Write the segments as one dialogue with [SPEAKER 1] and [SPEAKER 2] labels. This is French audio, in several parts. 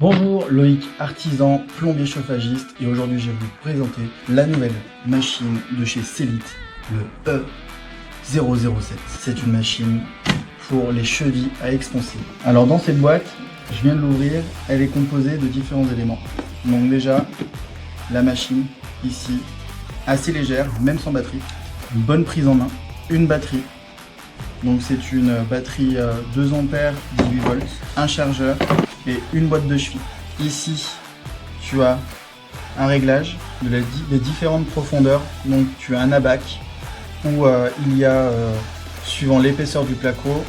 [SPEAKER 1] Bonjour, Loïc, artisan, plombier chauffagiste, et aujourd'hui je vais vous présenter la nouvelle machine de chez Selite, le E007. C'est une machine pour les chevilles à expanser. Alors dans cette boîte, je viens de l'ouvrir, elle est composée de différents éléments. Donc déjà, la machine ici, assez légère, même sans batterie, une bonne prise en main, une batterie. Donc c'est une batterie 2 ampères 18 volts, un chargeur et une boîte de cheville. Ici, tu as un réglage des différentes profondeurs. Donc tu as un abac où il y a, suivant l'épaisseur du placo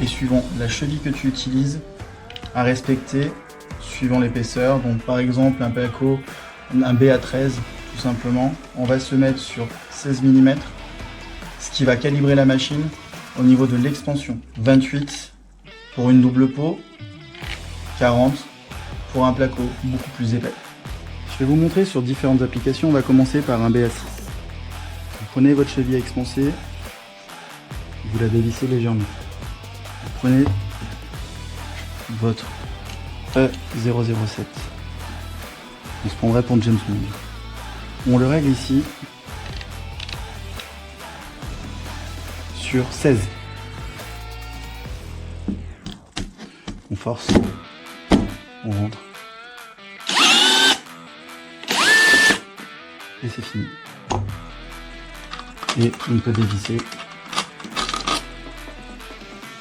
[SPEAKER 1] et suivant la cheville que tu utilises, à respecter suivant l'épaisseur. Donc par exemple un placo, un BA13 tout simplement, on va se mettre sur 16 mm, ce qui va calibrer la machine au niveau de l'expansion. 28 pour une double peau, 40 pour un placo beaucoup plus épais. Je vais vous montrer sur différentes applications. On va commencer par un BA6. Vous prenez votre cheville à expanser, vous la dévissez légèrement. Vous prenez votre E007. On se prendrait pour James Bond. On le règle ici sur 16. On force, on rentre, et c'est fini. Et on peut dévisser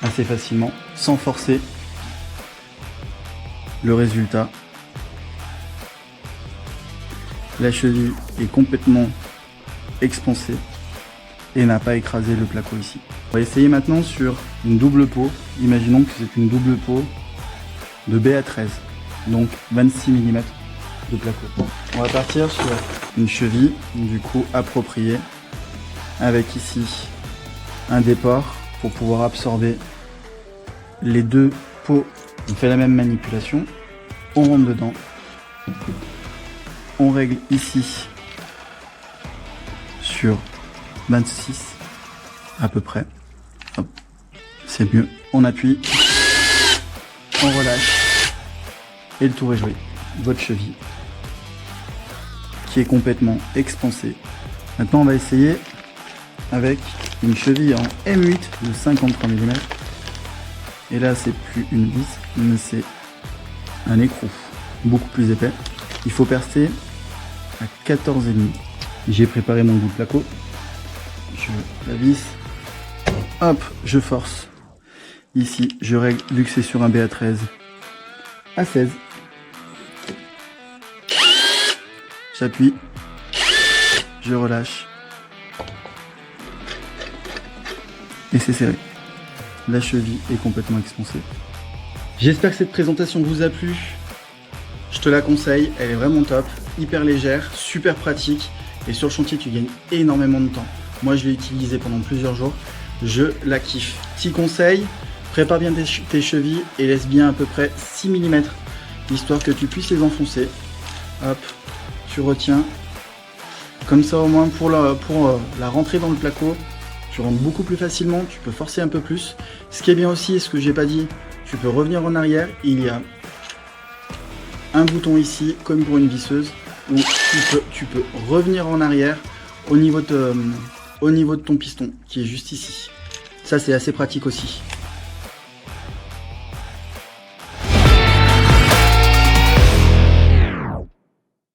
[SPEAKER 1] assez facilement, sans forcer. Le résultat, la cheville est complètement expansée et n'a pas écrasé le placo ici. On va essayer maintenant sur une double peau. Imaginons que c'est une double peau de BA13, donc 26 mm de placo. On va partir sur une cheville du coup appropriée, avec ici un déport pour pouvoir absorber les deux peaux. On fait la même manipulation, on rentre dedans, on règle ici sur 26 à peu près. C'est mieux. On appuie, on relâche et le tour est joué. Votre cheville qui est complètement expansée. Maintenant on va essayer avec une cheville en M8 de 53 mm. Et là c'est plus une vis, mais c'est un écrou beaucoup plus épais. Il faut percer à 14,5. J'ai préparé mon bout de placo. Je la visse. Hop, je force. Ici, je règle, vu que c'est sur un BA13, à 16. J'appuie. Je relâche. Et c'est serré. La cheville est complètement expansée. J'espère que cette présentation vous a plu. Je te la conseille, elle est vraiment top, hyper légère, super pratique. Et sur le chantier, tu gagnes énormément de temps. Moi, je l'ai utilisé pendant plusieurs jours. Je la kiffe. Petit conseil, prépare bien tes chevilles et laisse bien à peu près 6 mm, histoire que tu puisses les enfoncer. Hop, tu retiens. Comme ça, au moins, pour la rentrée dans le placo, tu rentres beaucoup plus facilement, tu peux forcer un peu plus. Ce qui est bien aussi, et ce que j'ai pas dit, tu peux revenir en arrière. Il y a un bouton ici, comme pour une visseuse, où tu peux revenir en arrière au niveau de ton piston, qui est juste ici. Ça, c'est assez pratique aussi.